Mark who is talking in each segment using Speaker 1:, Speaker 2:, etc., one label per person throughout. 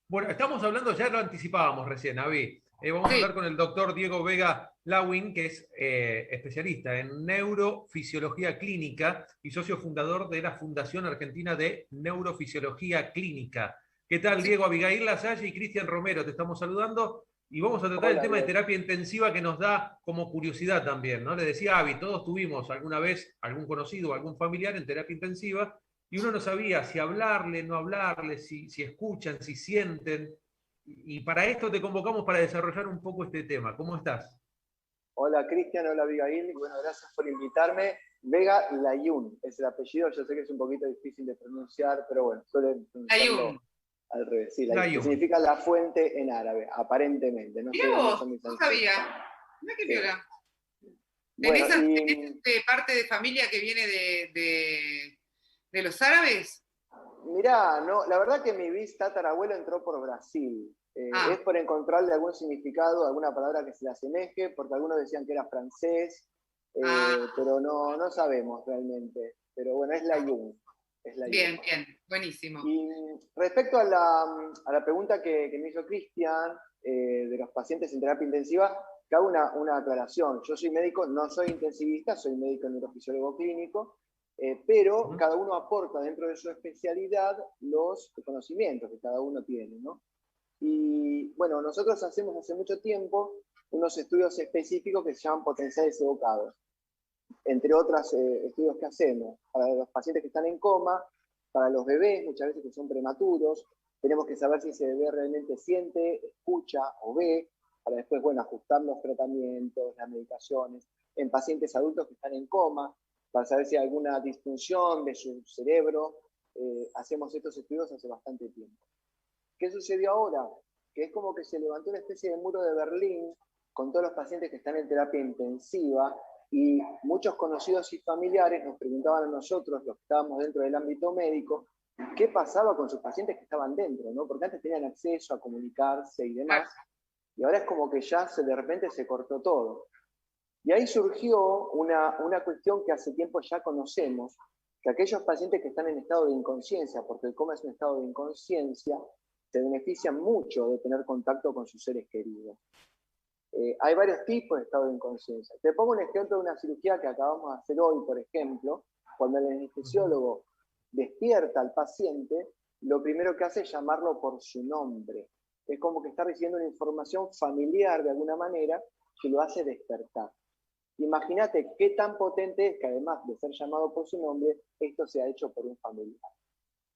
Speaker 1: Bueno, estamos hablando, ya lo anticipábamos recién, Avi. Vamos a
Speaker 2: Sí.
Speaker 1: hablar con el doctor Diego Vega Lawin, que es especialista en neurofisiología clínica y socio fundador de la Fundación Argentina de Neurofisiología Clínica. ¿Qué tal,
Speaker 2: Sí.
Speaker 1: Diego? Abigail Lasalle y Cristian Romero, te estamos saludando y vamos a tratar el
Speaker 3: Hola,
Speaker 1: tema de
Speaker 3: bien.
Speaker 1: terapia intensiva que nos da como curiosidad también, ¿no? Le decía a Avi, todos tuvimos alguna vez algún conocido o algún familiar en terapia intensiva y uno no sabía si hablarle, no hablarle, si escuchan, si sienten. Y para esto te convocamos para desarrollar un poco este tema. ¿Cómo estás?
Speaker 3: Hola, Cristian, hola, Abigail. Bueno, gracias por invitarme. Vega Layún es el apellido. Yo sé que es un poquito difícil de pronunciar, pero bueno, suelen pronunciarlo
Speaker 2: Ayun.
Speaker 3: al revés. Sí, Layún, que
Speaker 1: Layun.
Speaker 3: significa la fuente en árabe, aparentemente. No sé
Speaker 2: Mirá
Speaker 3: de dónde
Speaker 2: vos,
Speaker 3: son mis
Speaker 2: no
Speaker 3: ancestros.
Speaker 2: sabía. Mirá qué
Speaker 3: Sí.
Speaker 2: piola.
Speaker 3: Bueno,
Speaker 2: ¿Tenés
Speaker 3: y
Speaker 2: parte de familia que viene de los árabes?
Speaker 3: mirá, no, la verdad que mi tatarabuelo entró por Brasil. Es
Speaker 2: Ah,
Speaker 3: por encontrarle algún significado, alguna palabra que se le asemeje, porque algunos decían que era francés,
Speaker 2: ah,
Speaker 3: pero no sabemos realmente. Pero bueno, es la
Speaker 2: ah.
Speaker 3: Jung, es la Jung.
Speaker 2: Bien, bien, buenísimo.
Speaker 3: Y respecto a la pregunta que me hizo Cristian de los pacientes en terapia intensiva, que hago una aclaración. Yo soy médico, no soy intensivista, soy médico neurofisiólogo clínico, pero
Speaker 1: Ujú.
Speaker 3: cada uno aporta dentro de su especialidad los conocimientos que cada uno tiene, ¿no? Y bueno, nosotros hacemos hace mucho tiempo unos estudios específicos que se llaman potenciales evocados, entre otros estudios que hacemos para los pacientes que están en coma, para los bebés, muchas veces que son prematuros, tenemos que saber si ese bebé realmente siente, escucha o ve, para después, bueno, ajustar los tratamientos, las medicaciones, en pacientes adultos que están en coma, para saber si hay alguna disfunción de su cerebro. Hacemos estos estudios hace bastante tiempo. ¿Qué sucedió ahora? Que es como que se levantó una especie de muro de Berlín con todos los pacientes que están en terapia intensiva y muchos conocidos y familiares nos preguntaban a nosotros, los que estábamos dentro del ámbito médico, qué pasaba con sus pacientes que estaban dentro, ¿no? Porque antes tenían acceso a comunicarse y
Speaker 2: Claro.
Speaker 3: demás, y ahora es como que ya de repente se cortó todo. Y ahí surgió una cuestión que hace tiempo ya conocemos, que aquellos pacientes que están en estado de inconsciencia, porque el coma es un estado de inconsciencia, se benefician mucho de tener contacto con sus seres queridos. Hay varios tipos de estado de inconsciencia. Te pongo un ejemplo de una cirugía que acabamos de hacer hoy, por ejemplo, cuando el
Speaker 1: Ujú.
Speaker 3: anestesiólogo despierta al paciente, lo primero que hace es llamarlo por su nombre. Es como que está recibiendo una información familiar de alguna manera que lo hace despertar. Imagínate qué tan potente es que además de ser llamado por su nombre, esto se ha hecho por un familiar.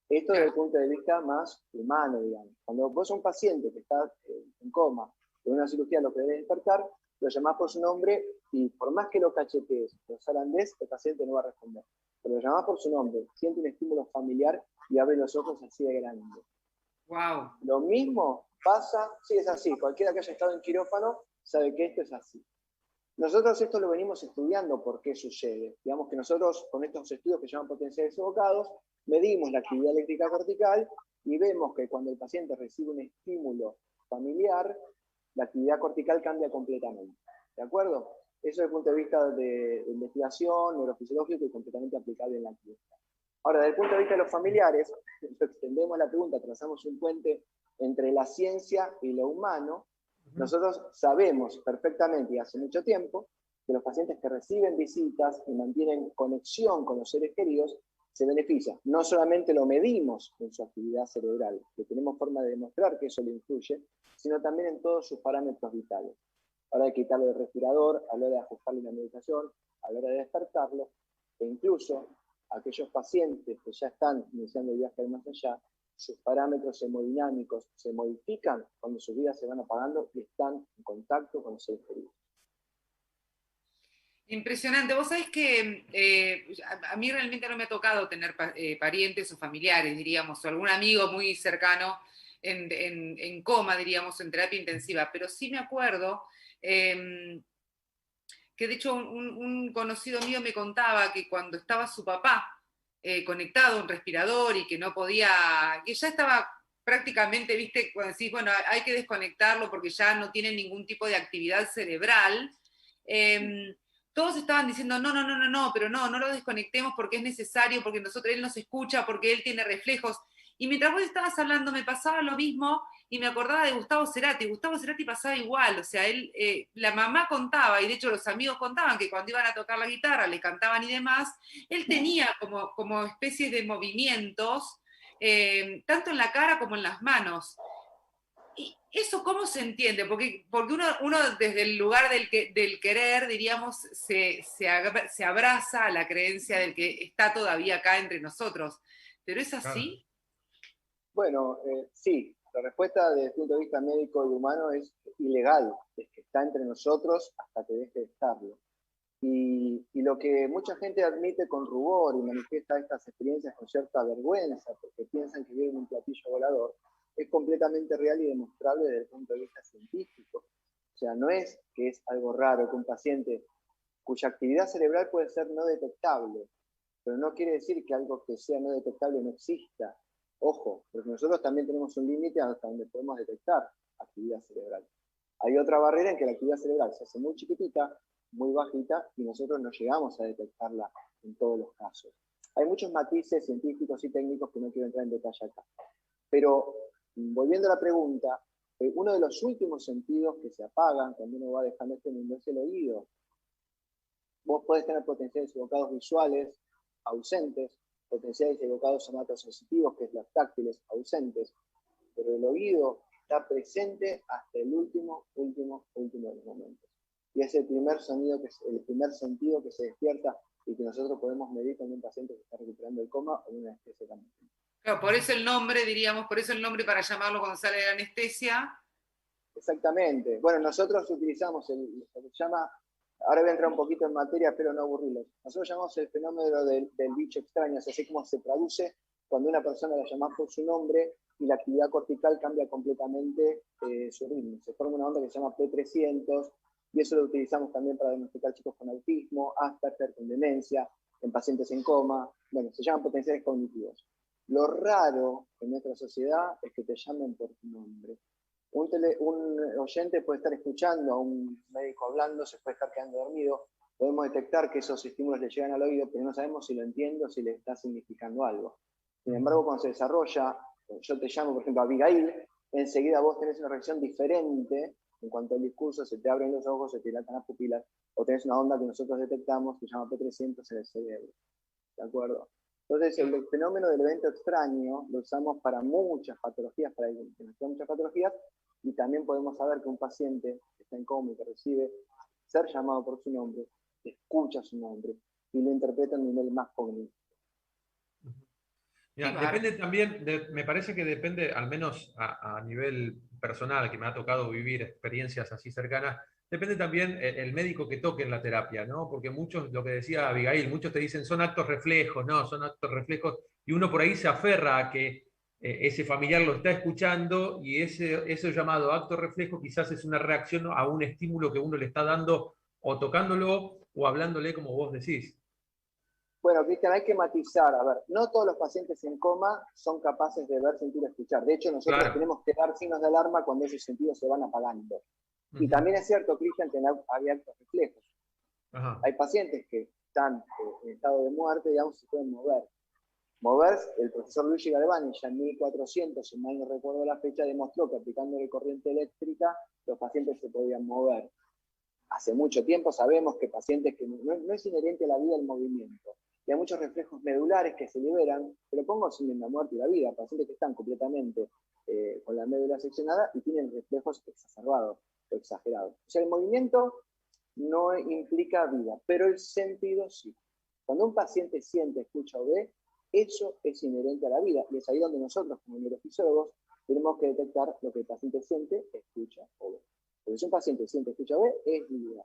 Speaker 3: Esto desde
Speaker 2: Claro.
Speaker 3: el punto de vista más humano, digamos. Cuando vos sos un paciente que está en coma, en una cirugía lo que debe despertar, lo llamás por su nombre y por más que lo cachetees, lo zarandés, el paciente no va a responder. Pero lo llamás por su nombre, siente un estímulo familiar y abre los ojos así de grande.
Speaker 2: Wow.
Speaker 3: Lo mismo pasa, sí es así, cualquiera que haya estado en quirófano sabe que esto es así. Nosotros esto lo venimos estudiando por qué sucede. Digamos que nosotros con estos estudios que se llaman potenciales evocados, medimos la actividad eléctrica cortical y vemos que cuando el paciente recibe un estímulo familiar, la actividad cortical cambia completamente. ¿De acuerdo? Eso desde el punto de vista de investigación, neurofisiológico y completamente aplicable en la clínica. Ahora, desde el punto de vista de los familiares, extendemos la pregunta, trazamos un puente entre la ciencia y lo humano.
Speaker 1: Ujú.
Speaker 3: Nosotros sabemos perfectamente y hace mucho tiempo que los pacientes que reciben visitas y mantienen conexión con los seres queridos se benefician. No solamente lo medimos en su actividad cerebral, que tenemos forma de demostrar que eso le influye, sino también en todos sus parámetros vitales. A la hora de quitarlo del respirador, a la hora de ajustarle una medicación, a la hora de despertarlo, e incluso aquellos pacientes que ya están iniciando el viaje al más allá, sus parámetros hemodinámicos se modifican cuando sus vidas se van apagando y están en contacto con los seres queridos.
Speaker 2: Impresionante. Vos sabés que a mí realmente no me ha tocado tener parientes o familiares, diríamos, o algún amigo muy cercano en coma, diríamos, en terapia intensiva, pero sí me acuerdo que de hecho un conocido mío me contaba que cuando estaba su papá conectado a un respirador y que no podía, que ya estaba prácticamente, viste, cuando decís, bueno, hay que desconectarlo porque ya no tiene ningún tipo de actividad cerebral. eh, Todos estaban diciendo, no, no, no, no, no, pero no, no lo desconectemos porque es necesario, porque nosotros, él nos escucha, porque él tiene reflejos. Y mientras vos estabas hablando me pasaba lo mismo y me acordaba de Gustavo Cerati. Gustavo Cerati pasaba igual, o sea, él, la mamá contaba, y de hecho los amigos contaban que cuando iban a tocar la guitarra, le cantaban y demás, él tenía como especie de movimientos, tanto en la cara como en las manos. ¿Y eso cómo se entiende? Porque uno desde el lugar del querer, diríamos, se abraza a la creencia del que está todavía acá entre nosotros. ¿Pero es así?
Speaker 1: Claro.
Speaker 3: Bueno, sí, la respuesta desde el punto de vista médico y humano es ilegal, es que está entre nosotros hasta que deje de estarlo. Y lo que mucha gente admite con rubor y manifiesta estas experiencias con cierta vergüenza, porque piensan que viven un platillo volador, es completamente real y demostrable desde el punto de vista científico. O sea, no es que es algo raro que un paciente cuya actividad cerebral puede ser no detectable, pero no quiere decir que algo que sea no detectable no exista. Ojo, porque nosotros también tenemos un límite hasta donde podemos detectar actividad cerebral. Hay otra barrera en que la actividad cerebral se hace muy chiquitita, muy bajita, y nosotros no llegamos a detectarla en todos los casos. Hay muchos matices científicos y técnicos que no quiero entrar en detalle acá. Pero, volviendo a la pregunta, uno de los últimos sentidos que se apagan cuando uno va dejando este mundo es el oído. Vos podés tener potenciales evocados visuales ausentes, potenciales evocados somatosensitivos, que es los táctiles, ausentes, pero el oído está presente hasta el último de los momentos. Y es el primer sentido que se despierta y que nosotros podemos medir con un paciente que está recuperando el coma o una anestesia también.
Speaker 2: Claro, por eso el nombre, diríamos, por eso el nombre para llamarlo cuando sale de la anestesia.
Speaker 3: Exactamente. Bueno, nosotros utilizamos lo que se llama, ahora voy a entrar un poquito en materia, espero no aburrirlos. Nosotros llamamos el fenómeno del bicho extraño, así como se traduce cuando una persona la llama por su nombre y la actividad cortical cambia completamente su ritmo. Se forma una onda que se llama P300, y eso lo utilizamos también para diagnosticar chicos con autismo, Asperger, con demencia, en pacientes en coma. Bueno, se llaman potenciales cognitivos. Lo raro en nuestra sociedad es que te llamen por tu nombre. Un oyente puede estar escuchando a un médico hablando, se puede estar quedando dormido, podemos detectar que esos estímulos le llegan al oído, pero no sabemos si lo entiende o si le está significando algo. Sin embargo, cuando se desarrolla, yo te llamo, por ejemplo, a Abigail, enseguida vos tenés una reacción diferente en cuanto al discurso, se te abren los ojos, se te dilatan las pupilas, o tenés una onda que nosotros detectamos que se llama P300 en el cerebro. ¿De acuerdo? Entonces, el fenómeno del evento extraño lo usamos para muchas patologías, para identificar muchas patologías, y también podemos saber que un paciente que está en coma y que recibe ser llamado por su nombre, escucha su nombre y lo interpreta a un nivel más cognitivo.
Speaker 1: Mira, depende también, me parece que depende, al menos a nivel personal, que me ha tocado vivir experiencias así cercanas, depende también el médico que toque en la terapia, ¿no? Porque muchos, lo que decía Abigail, muchos te dicen son actos reflejos, ¿no? Son actos reflejos, y uno por ahí se aferra a que ese familiar lo está escuchando y ese llamado acto reflejo quizás es una reacción a un estímulo que uno le está dando o tocándolo o hablándole como vos decís.
Speaker 3: Bueno, Cristian, hay que matizar. A ver, no todos los pacientes en coma son capaces de ver, sentir, escuchar. De hecho, nosotros tenemos que dar signos de alarma cuando esos sentidos se van apagando. Y también es cierto, Cristian, que hay actos reflejos. Hay pacientes que están en estado de muerte y aún se pueden mover. Moverse, el profesor Luigi Galvani, ya en 1400, si mal no recuerdo la fecha, demostró que aplicándole corriente eléctrica los pacientes se podían mover. Hace mucho tiempo sabemos que pacientes que no es inherente a la vida el movimiento. Y hay muchos reflejos medulares que se liberan, pero pongo sin la muerte y la vida, pacientes que están completamente con la médula seccionada y tienen reflejos exacerbados o exagerados. O sea, el movimiento no implica vida, pero el sentido sí. Cuando un paciente siente, escucha o ve, eso es inherente a la vida. Y es ahí donde nosotros, como neurofisiólogos, tenemos que detectar lo que el paciente siente, escucha o ve. Porque si un paciente siente, escucha o ve, es vida.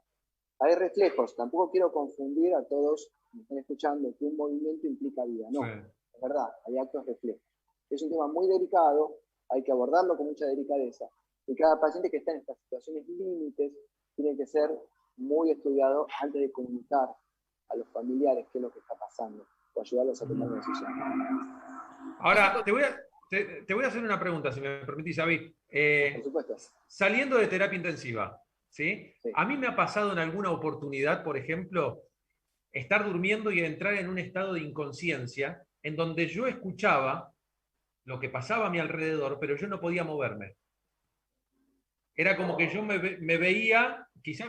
Speaker 3: Hay reflejos, tampoco quiero confundir a todos que me están escuchando que un movimiento implica vida. No, es verdad, hay actos reflejos. Es un tema muy delicado, hay que abordarlo con mucha delicadeza. Y cada paciente que está en estas situaciones límites tiene que ser muy estudiado antes de comunicar a los familiares qué es lo que está pasando o ayudarlos a tomar una decisión.
Speaker 1: Ahora, te voy a hacer una pregunta, si me permitís, Avi.
Speaker 3: Por supuesto.
Speaker 1: Saliendo de terapia intensiva, ¿sí?
Speaker 3: Sí.
Speaker 1: A mí me ha pasado en alguna oportunidad, por ejemplo, estar durmiendo y entrar en un estado de inconsciencia en donde yo escuchaba lo que pasaba a mi alrededor, pero yo no podía moverme. Era como que yo me veía, quizás,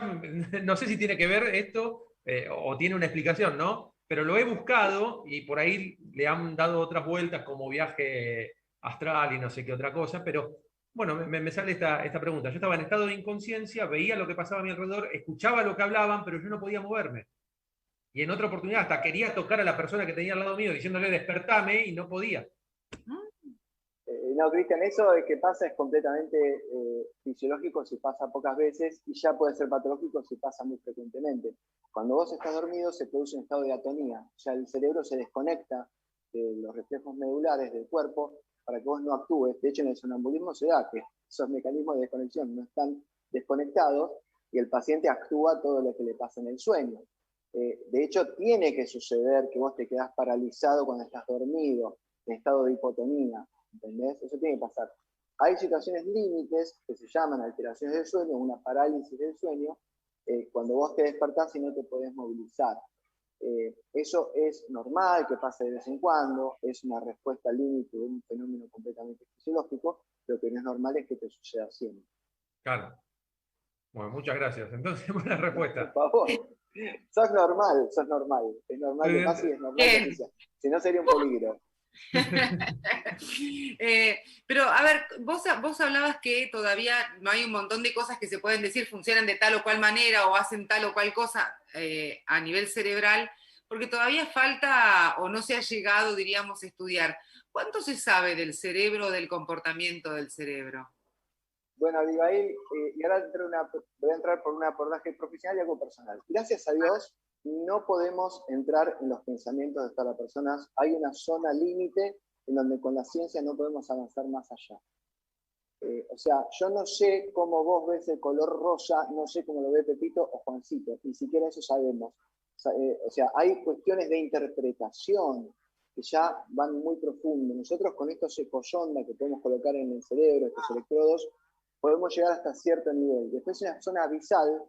Speaker 1: no sé si tiene que ver esto o tiene una explicación, ¿no? Pero lo he buscado y por ahí le han dado otras vueltas como viaje astral y no sé qué otra cosa, pero bueno, me sale esta pregunta. Yo estaba en estado de inconsciencia, veía lo que pasaba a mi alrededor, escuchaba lo que hablaban, pero yo no podía moverme. Y en otra oportunidad hasta quería tocar a la persona que tenía al lado mío diciéndole despertame y no podía.
Speaker 3: No, Cristian, eso que pasa es completamente fisiológico si pasa pocas veces y ya puede ser patológico si pasa muy frecuentemente. Cuando vos estás dormido se produce un estado de atonía, o sea, el cerebro se desconecta de los reflejos medulares del cuerpo para que vos no actúes. De hecho, en el sonambulismo se da que esos mecanismos de desconexión no están desconectados y el paciente actúa todo lo que le pasa en el sueño. De hecho, tiene que suceder que vos te quedás paralizado cuando estás dormido, en estado de hipotonía. ¿Entendés? Eso tiene que pasar. Hay situaciones límites que se llaman alteraciones del sueño, una parálisis del sueño, cuando vos te despertás y no te podés movilizar. Eso es normal que pase de vez en cuando, es una respuesta límite de un fenómeno completamente fisiológico, lo que no es normal es que te suceda siempre.
Speaker 1: Claro. Bueno, muchas gracias. Entonces, buena respuesta.
Speaker 3: Por favor, sos normal. Es normal que pase y es normal que sea. Si no sería un peligro.
Speaker 2: Pero a ver, vos hablabas que todavía no hay un montón de cosas que se pueden decir, funcionan de tal o cual manera o hacen tal o cual cosa a nivel cerebral, porque todavía falta o no se ha llegado, diríamos, a estudiar. ¿Cuánto se sabe del cerebro, del comportamiento del cerebro?
Speaker 3: Bueno, Abigail, y ahora voy a entrar por un abordaje profesional y algo personal. Gracias a Dios, no podemos entrar en los pensamientos de todas las personas. Hay una zona límite en donde con la ciencia no podemos avanzar más allá. O sea, yo no sé cómo vos ves el color rosa, no sé cómo lo ve Pepito o Juancito, ni siquiera eso sabemos. O sea, hay cuestiones de interpretación que ya van muy profundo. Nosotros con estos ecosondas que podemos colocar en el cerebro, estos electrodos, podemos llegar hasta cierto nivel. Después en la zona abisal,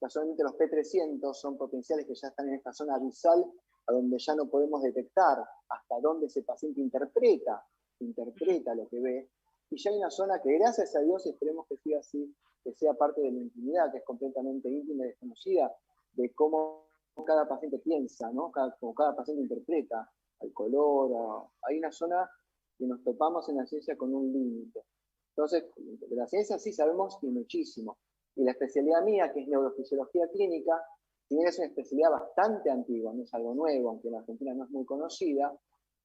Speaker 3: casualmente los P300 son potenciales que ya están en esta zona abisal, a donde ya no podemos detectar hasta dónde ese paciente interpreta lo que ve, y ya hay una zona que gracias a Dios esperemos que siga así, que sea parte de la intimidad, que es completamente íntima y desconocida, de cómo cada paciente piensa, ¿no? Cómo cada paciente interpreta al color, hay una zona que nos topamos en la ciencia con un límite. Entonces, de la ciencia sí sabemos y muchísimo. Y la especialidad mía, que es neurofisiología clínica, si bien es una especialidad bastante antigua, no es algo nuevo, aunque en Argentina no es muy conocida,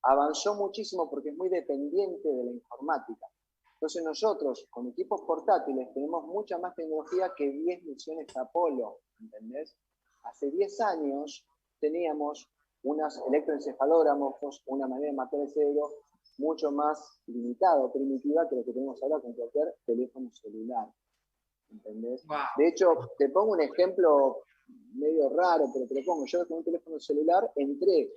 Speaker 3: avanzó muchísimo porque es muy dependiente de la informática. Entonces nosotros, con equipos portátiles, tenemos mucha más tecnología que 10 misiones Apolo, ¿entendés? Hace 10 años teníamos unos electroencefalógrafos, una manera de matar el cerebro mucho más limitada o primitiva que lo que tenemos ahora con cualquier teléfono celular, ¿entendés?
Speaker 2: Wow.
Speaker 3: De hecho, te pongo un ejemplo medio raro, pero te lo pongo. Yo con un teléfono celular entré,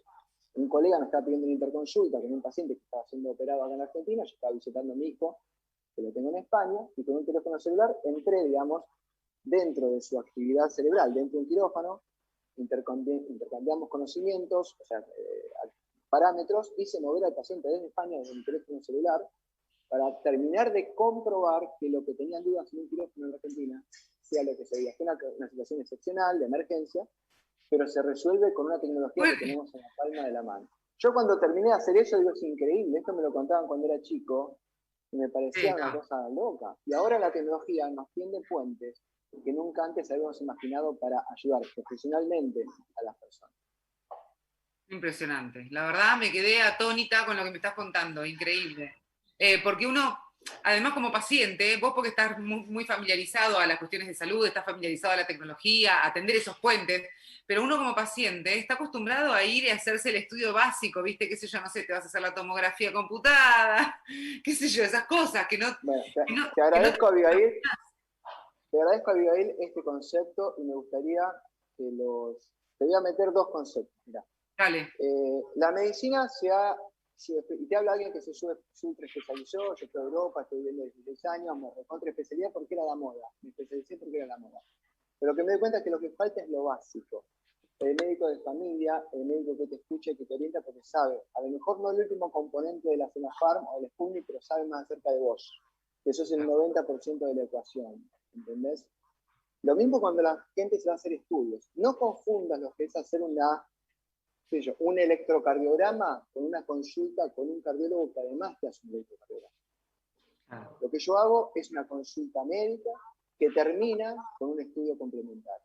Speaker 3: un colega me estaba pidiendo una interconsulta con un paciente que estaba siendo operado acá en Argentina, yo estaba visitando a mi hijo, que lo tengo en España, y con un teléfono celular entré, digamos, dentro de su actividad cerebral, dentro de un quirófano, intercambiamos conocimientos, o sea, parámetros, hice mover al paciente desde España desde un teléfono celular para terminar de comprobar que lo que tenían dudas en un quirófano en Argentina sea lo que se veía. Fue una situación excepcional, de emergencia, pero se resuelve con una tecnología que tenemos en la palma de la mano. Yo cuando terminé de hacer eso digo, es increíble, esto me lo contaban cuando era chico y me parecía una cosa loca. Y ahora la tecnología nos tiende puentes que nunca antes habíamos imaginado para ayudar profesionalmente a las personas.
Speaker 2: Impresionante. La verdad me quedé atónita con lo que me estás contando, increíble. Porque uno, además como paciente, vos porque estás muy familiarizado a las cuestiones de salud, estás familiarizado a la tecnología, a atender esos puentes, pero uno como paciente está acostumbrado a ir y hacerse el estudio básico, ¿viste? Qué sé yo, no sé, te vas a hacer la tomografía computada, qué sé yo, esas cosas que no...
Speaker 3: Bueno, te agradezco, Abigail. Te agradezco, Abigail, este concepto y me gustaría que te voy a meter dos conceptos. Mirá.
Speaker 2: Dale.
Speaker 3: La medicina y te habla alguien que se super especializó, yo estoy en Europa, estoy viviendo 16 años, me recontra especialidad porque era la moda, me especialicé porque era la moda. Pero lo que me doy cuenta es que lo que falta es lo básico. el médico de familia, el médico que te escucha y que te orienta porque sabe, a lo mejor no el último componente de la Sinopharm o del Sputnik, pero sabe más acerca de vos. Que eso es el 90% de la ecuación, ¿entendés? Lo mismo cuando la gente se va a hacer estudios. No confundas lo que es hacer un electrocardiograma con una consulta con un cardiólogo que además te hace un electrocardiograma. Lo que yo hago es una consulta médica que termina con un estudio complementario.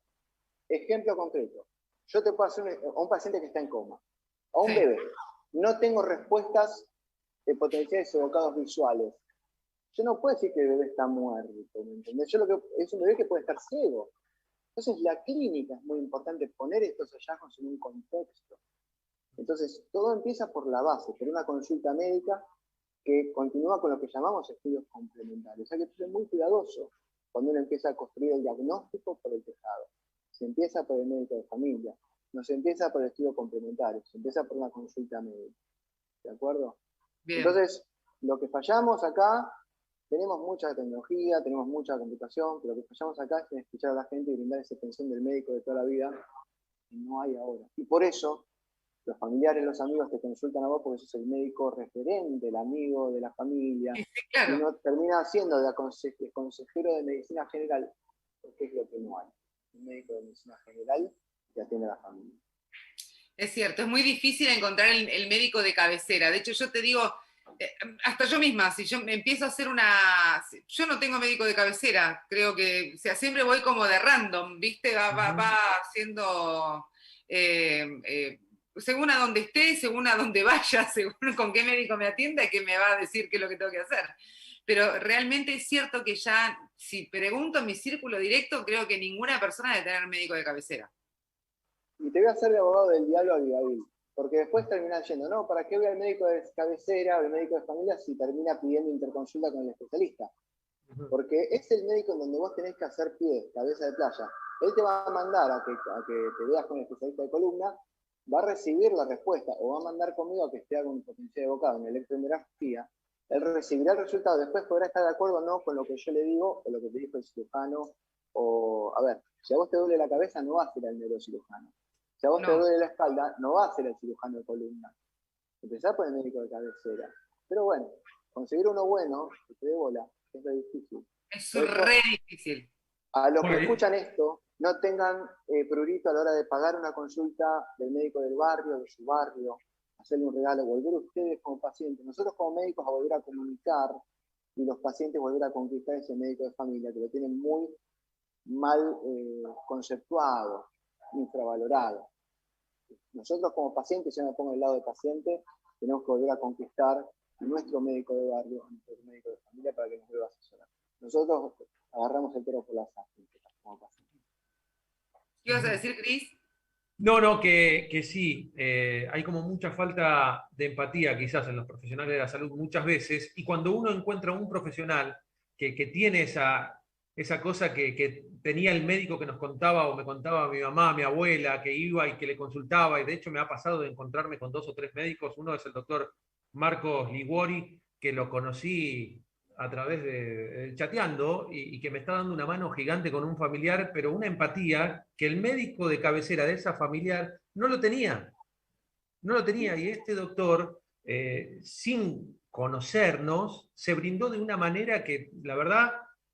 Speaker 3: Ejemplo concreto. Yo te puedo hacer a un paciente que está en coma, a un bebé. No tengo respuestas de potenciales evocados visuales. Yo no puedo decir que el bebé está muerto, ¿me entendés? Es un bebé que puede estar ciego. Entonces la clínica es muy importante poner estos hallazgos en un contexto. Entonces todo empieza por la base, por una consulta médica que continúa con lo que llamamos estudios complementarios. O sea que tú eres muy cuidadoso cuando uno empieza a construir el diagnóstico por el tejado. Se empieza por el médico de familia, no se empieza por el estudio complementario, se empieza por una consulta médica. ¿De acuerdo? Bien. Entonces, lo que fallamos acá, tenemos mucha tecnología, tenemos mucha computación, pero lo que fallamos acá es en escuchar a la gente y brindar esa atención del médico de toda la vida que no hay ahora. Y por eso, los familiares, los amigos te consultan a vos porque sos el médico referente, el amigo de la familia, sí, claro. Y uno termina siendo el consejero de medicina general, porque es lo que no hay. Un médico de medicina general que atiende a la familia.
Speaker 2: Es cierto, es muy difícil encontrar el médico de cabecera. De hecho, yo te digo, hasta yo misma, si yo me empiezo a hacer yo no tengo médico de cabecera, creo que, o sea, siempre voy como de random, ¿viste? Va haciendo, según a dónde esté, según a dónde vaya, según con qué médico me atienda, que me va a decir qué es lo que tengo que hacer. Pero realmente es cierto que ya, si pregunto en mi círculo directo, creo que ninguna persona debe tener médico de cabecera.
Speaker 3: Y te voy a hacer de abogado del diablo a Abigail, porque después terminás yendo, no, ¿para qué voy al médico de cabecera o al médico de familia si termina pidiendo interconsulta con el especialista? Porque es el médico en donde vos tenés que hacer pie, cabeza de playa. Él te va a mandar a que te veas con el especialista de columna, va a recibir la respuesta, o va a mandar conmigo a que esté haga un potencial evocado en electromiografía. Él recibirá el resultado, después podrá estar de acuerdo o no con lo que yo le digo, o lo que te dijo el cirujano, o, a ver, si a vos te duele la cabeza, no va a ser el neurocirujano. Si a vos te duele la espalda, no va a ser el cirujano de columna. Empezá por el médico de cabecera. Pero bueno, conseguir uno bueno, que te dé bola, es lo difícil.
Speaker 2: Es re difícil.
Speaker 3: A los que escuchan esto, no tengan prurito a la hora de pagar una consulta del médico del barrio, de su barrio, hacerle un regalo, volver ustedes como pacientes, nosotros como médicos a volver a comunicar y los pacientes volver a conquistar ese médico de familia que lo tienen muy mal conceptuado, infravalorado. Nosotros como pacientes, yo me pongo del lado del paciente, tenemos que volver a conquistar a nuestro médico de barrio, a nuestro médico de familia para que nos vuelva a asesorar. Nosotros agarramos el toro por las astas como pacientes.
Speaker 2: ¿Qué ibas a decir, Cris?
Speaker 1: No, que sí, hay como mucha falta de empatía quizás en los profesionales de la salud muchas veces, y cuando uno encuentra un profesional que tiene esa cosa que tenía el médico que nos contaba o me contaba mi mamá, mi abuela, que iba y que le consultaba, y de hecho me ha pasado de encontrarme con 2 o 3 médicos, uno es el doctor Marcos Liguori, que lo conocí a través de chateando y que me está dando una mano gigante con un familiar, pero una empatía que el médico de cabecera de esa familiar no lo tenía. No lo tenía. Y este doctor, sin conocernos, se brindó de una manera que, la verdad,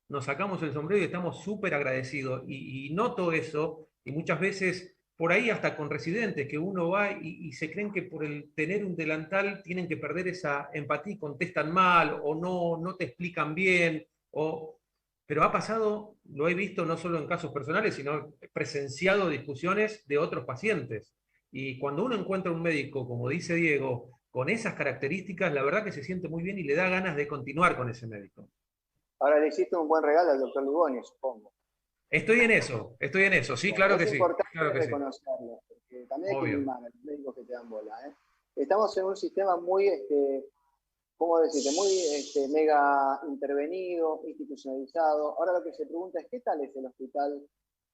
Speaker 1: nos sacamos el sombrero y estamos súper agradecidos. Y noto eso, y muchas veces por ahí hasta con residentes que uno va y se creen que por el tener un delantal tienen que perder esa empatía y contestan mal o no te explican bien. Pero ha pasado, lo he visto no solo en casos personales, sino presenciado discusiones de otros pacientes. Y cuando uno encuentra un médico, como dice Diego, con esas características, la verdad que se siente muy bien y le da ganas de continuar con ese médico.
Speaker 3: Ahora le hiciste un buen regalo al doctor Lugoni, supongo.
Speaker 1: Estoy en eso, sí, claro que sí.
Speaker 3: Es importante
Speaker 1: claro que
Speaker 3: reconocerlo, porque también hay
Speaker 1: Obvio.
Speaker 3: que mimar a los médicos que te dan bola. Estamos en un sistema muy, ¿cómo decirte? Muy mega intervenido, institucionalizado. Ahora lo que se pregunta es, ¿qué tal es el hospital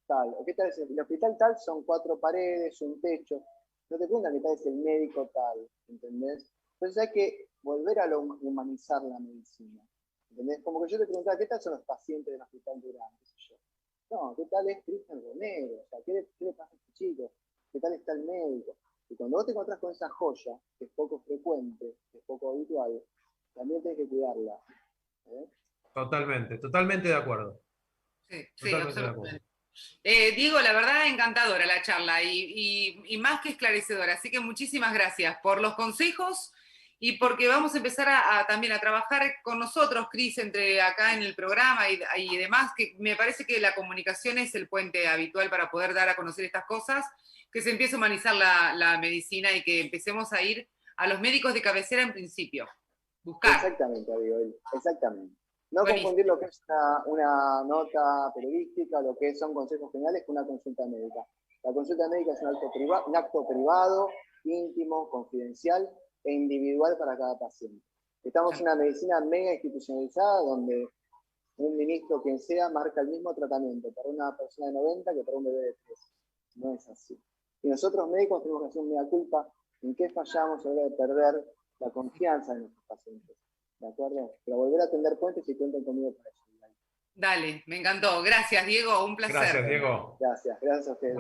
Speaker 3: tal? ¿O qué tal es el hospital tal? Son 4 paredes, un techo. No te preguntan qué tal es el médico tal, ¿entendés? Entonces hay que volver a humanizar la medicina. ¿Entendés? Como que yo te preguntaba, ¿qué tal son los pacientes del hospital Durán? No, ¿qué tal es Cristian Romero? O sea, ¿qué le pasa a este chico? ¿qué tal está el médico? Y cuando vos te encontrás con esa joya, que es poco frecuente, que es poco habitual, también tenés que cuidarla.
Speaker 1: Totalmente, totalmente de acuerdo.
Speaker 2: Sí, sí,
Speaker 1: Totalmente de acuerdo.
Speaker 2: absolutamente. Diego, la verdad encantadora la charla y más que esclarecedora, así que muchísimas gracias por los consejos y porque vamos a empezar también a trabajar con nosotros, Cris, entre acá en el programa y demás, que me parece que la comunicación es el puente habitual para poder dar a conocer estas cosas, que se empiece a humanizar la medicina y que empecemos a ir a los médicos de cabecera en principio. Buscar.
Speaker 3: Exactamente, Abigail, exactamente. No
Speaker 2: Buenísimo.
Speaker 3: confundir lo que es una nota periodística, lo que son consejos generales con una consulta médica. La consulta médica es un acto privado, íntimo, confidencial e individual para cada paciente. Estamos en una medicina mega institucionalizada donde un ministro, quien sea, marca el mismo tratamiento para una persona de 90 que para un bebé de 3. No es así. Y nosotros médicos tenemos que hacer una culpa en qué fallamos a la hora de perder la confianza en nuestros pacientes. ¿De acuerdo? Pero volver a tender puentes y cuenten conmigo para eso.
Speaker 2: Dale, me encantó. Gracias, Diego, un placer.
Speaker 1: Gracias, Diego.
Speaker 3: Gracias a ustedes.